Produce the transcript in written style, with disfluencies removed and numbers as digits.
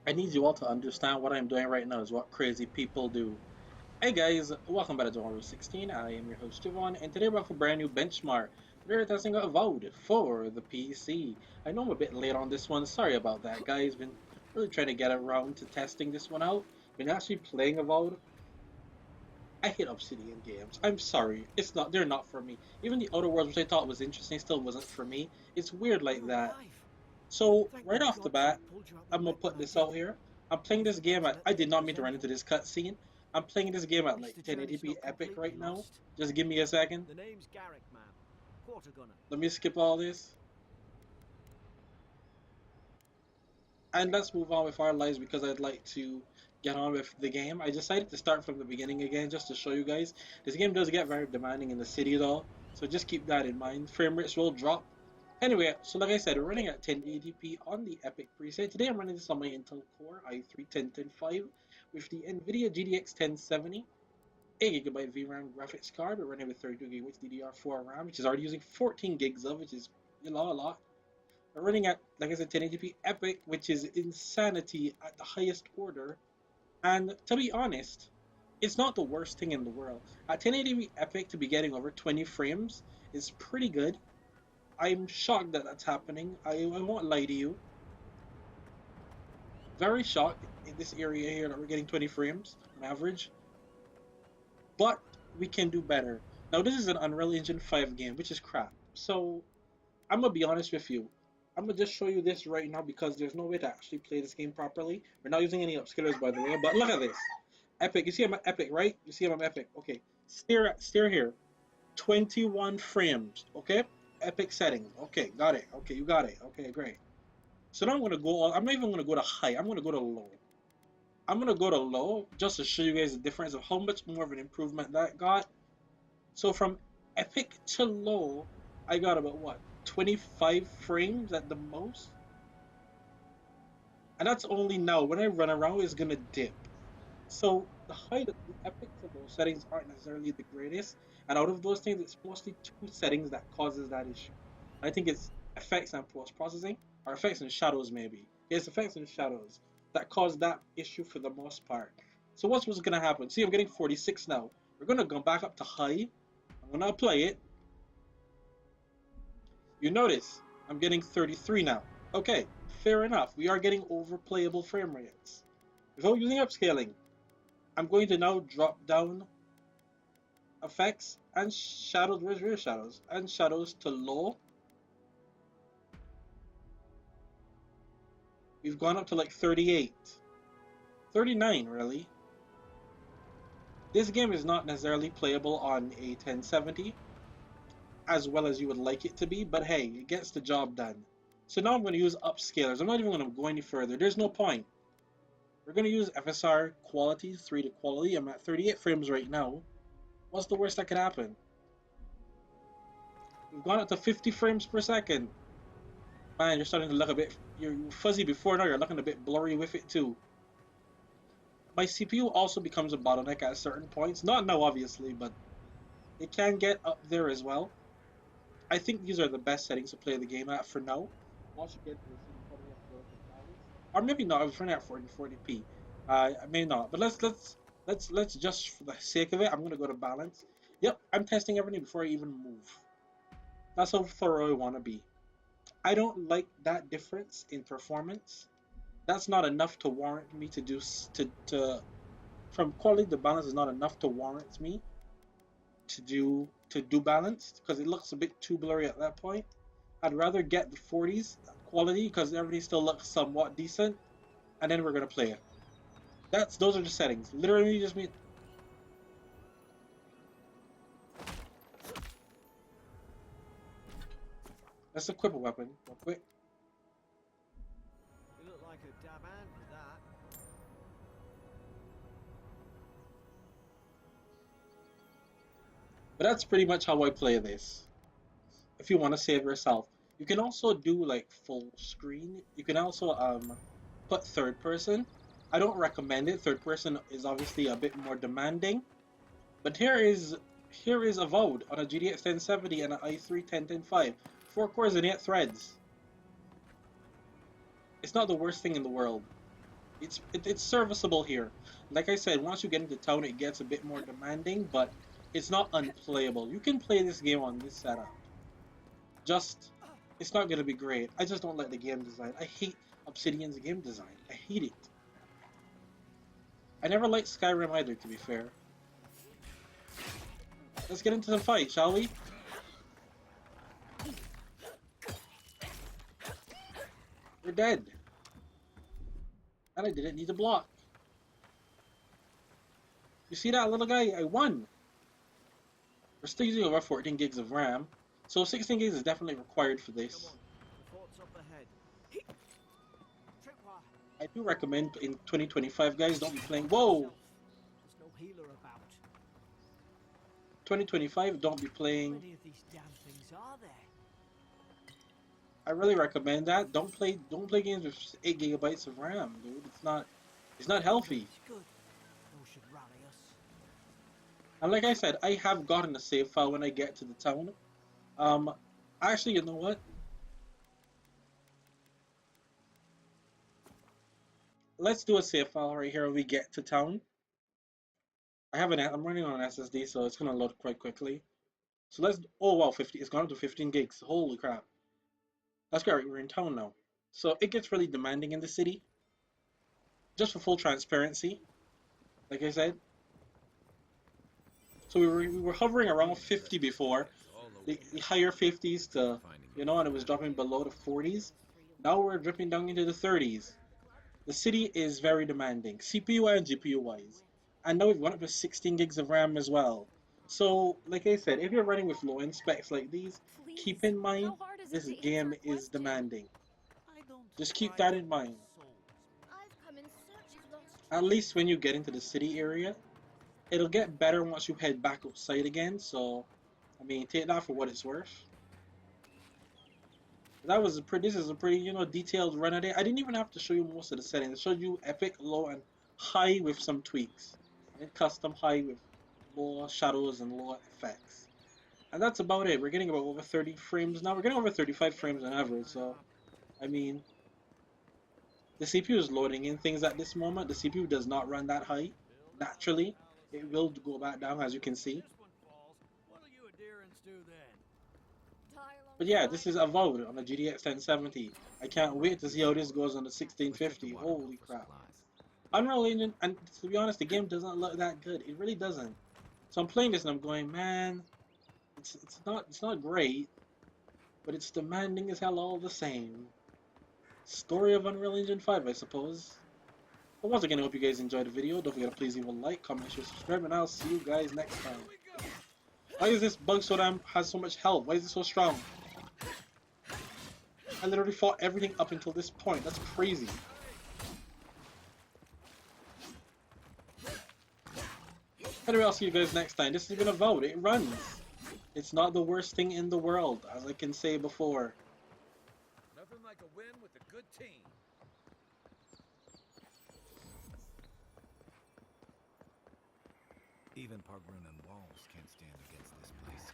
I need you all to understand what I'm doing right now is what crazy people do. Hey guys, welcome back to Horror 16. I am your host Javon, and today we're back with a brand new benchmark. Today we're testing out Avowed for the PC. I know I'm a bit late on this one, sorry about that guys. Been really trying to get around to testing this one out. Been actually playing Avowed. I hate Obsidian games. I'm sorry. They're not for me. Even the Outer Worlds, which I thought was interesting, still wasn't for me. It's weird like You're that. alive. So Thank right the off the gods I bat, pulled you out the I'm gonna wreck when put I this did. out here. I'm playing Use this the game gods to at. let I the did not mean echoes to run end. into this cutscene. I'm playing this game At at least like the journey's 1080p not epic completely right now. lost. Just give me a second. The name's Garrick, ma'am. Quarter gunner. Let me skip all this and let's move on with our lives because I'd like to get on with the game. I decided to start from the beginning again just to show you guys. This game does get very demanding in the city though, so just keep that in mind. Frame rates will drop. Anyway, so like I said, we're running at 1080p on the Epic preset. Today I'm running this on my Intel Core i3-10105 with the NVIDIA GTX 1070, 8GB VRAM graphics card. We're running with 32GB DDR4 RAM, which is already using 14 gigs of, which is a lot. We're running at, like I said, 1080p Epic, which is insanity at the highest order. And to be honest, it's not the worst thing in the world. At 1080p Epic to be getting over 20 frames is pretty good. I'm shocked that that's happening. I won't lie to you. Very shocked in this area here that we're getting 20 frames on average. But we can do better. Now, this is an Unreal Engine 5 game, which is crap. So, I'm gonna be honest with you. I'm gonna just show you this right now because there's no way to actually play this game properly. We're not using any upscalers by the way, but look at this. Epic. You see I'm Epic, right? You see I'm Epic. Okay. Steer here. 21 frames. Okay? Epic settings. Okay, got it. Okay, you got it. Okay, great. So now I'm gonna go I'm not even gonna go to high, I'm gonna go to low. I'm gonna go to low just to show you guys the difference of how much more of an improvement that got. So from epic to low, I got about what 25 frames at the most, and that's only now. When I run around, it's gonna dip. So the epic to low settings aren't necessarily the greatest, and out of those things, it's mostly two settings that causes that issue. I think it's effects and post processing, or effects and shadows maybe. It's effects and shadows that cause that issue for the most part. So what's gonna happen? See, I'm getting 46 now. We're gonna go back up to high. I'm gonna apply it. You notice I'm getting 33 now. Okay, fair enough. We are getting overplayable frame rates. Without using upscaling, I'm going to now drop down effects and shadows, where's rear shadows? And shadows to low. We've gone up to like 38. 39 really. This game is not necessarily playable on a 1070 as well as you would like it to be, but hey, it gets the job done. So now I'm going to use upscalers. I'm not even going to go any further. There's no point. We're going to use FSR quality, 3 to quality. I'm at 38 frames right now. What's the worst that could happen? We've gone up to 50 frames per second. Man, you're starting to look a bit... You're fuzzy before, now you're looking a bit blurry with it too. My CPU also becomes a bottleneck at certain points. Not now, obviously, but it can get up there as well. I think these are the best settings to play the game at for now. Once you get to the city, probably have to go to balance, or maybe not. I was running at 40p. I may not, but let's just for the sake of it, I'm gonna go to balance. Yep, I'm testing everything before I even move. That's how thorough I want to be. I don't like that difference in performance. That's not enough to warrant me to do to from quality to balance is not enough to warrant me to do balanced because it looks a bit too blurry at that point. I'd rather get the 40s quality because everything still looks somewhat decent, and then we're gonna play it. Those are the settings. Literally, just me. Let's equip a weapon real quick. You look like a dab hand with that. But that's pretty much how I play this. If you want to save yourself, you can also do like full screen. You can also put third person. I don't recommend it. Third person is obviously a bit more demanding. But here is Avowed on a GTX 1070 and an i3-10105, 4 cores and 8 threads. It's not the worst thing in the world. It's serviceable here. Like I said, once you get into town, it gets a bit more demanding, but it's not unplayable. You can play this game on this setup. Just, it's not gonna be great. I just don't like the game design. I hate Obsidian's game design. I hate it. I never liked Skyrim either, to be fair. Let's get into the fight, shall we? We're dead. And I didn't need to block. You see that little guy? I won. We're still using over 14 gigs of RAM, so 16 gigs is definitely required for Come this. on. The fort's up ahead. Tripwire. I do recommend in 2025, guys, don't be playing. Whoa! There's no healer about. 2025, don't be How playing. many of these damn things are there? I really recommend that. Don't play games with 8 gigabytes of RAM, dude. It's not healthy. It's good. Those should rally us. And like I said, I have gotten a save file when I get to the town. Actually, you know what? Let's do a save file right here when we get to town. I'm running on an SSD, so it's gonna load quite quickly. So let's. Oh wow, 50. It's gone up to 15 gigs. Holy crap! That's great. We're in town now. So it gets really demanding in the city. Just for full transparency, like I said. So we were hovering around 50 before, the higher 50s to, and it was dropping below the 40s. Now we're dripping down into the 30s. The city is very demanding, CPU and GPU wise. And now we've gone up to 16 gigs of RAM as well. So, like I said, if you're running with low end specs like these, keep in mind this game is demanding. I don't Just keep cry that over in mind. souls. I've come in search of lost At least when you get into the city area, it'll get better once you head back outside again. So, I mean, take that for what it's worth. This is a pretty, detailed run at it. I didn't even have to show you most of the settings. I showed you epic, low, and high with some tweaks. And custom high with low shadows and low effects. And that's about it. We're getting about over 30 frames now. We're getting over 35 frames on average, so, I mean, the CPU is loading in things at this moment. The CPU does not run that high, naturally. It will go back down, as you can see. This one falls. What'll you adherents do then? But yeah, this is Avowed on the GTX 1070. I can't wait to see how this goes on the 1650. Holy crap. Unreal Engine, and to be honest, the game doesn't look that good. It really doesn't. So I'm playing this and I'm going, man, it's not great, but it's demanding as hell all the same. Story of Unreal Engine 5, I suppose. But once again, I hope you guys enjoyed the video. Don't forget to please leave a like, comment, share, subscribe, and I'll see you guys next time. Why is this bug has so much health? Why is it so strong? I literally fought everything up until this point. That's crazy. Anyway, I'll see you guys next time. This has been Avowed. It runs. It's not the worst thing in the world, as I can say before. Nothing like a win with a good team. Even Park Run and walls can't stand against this place.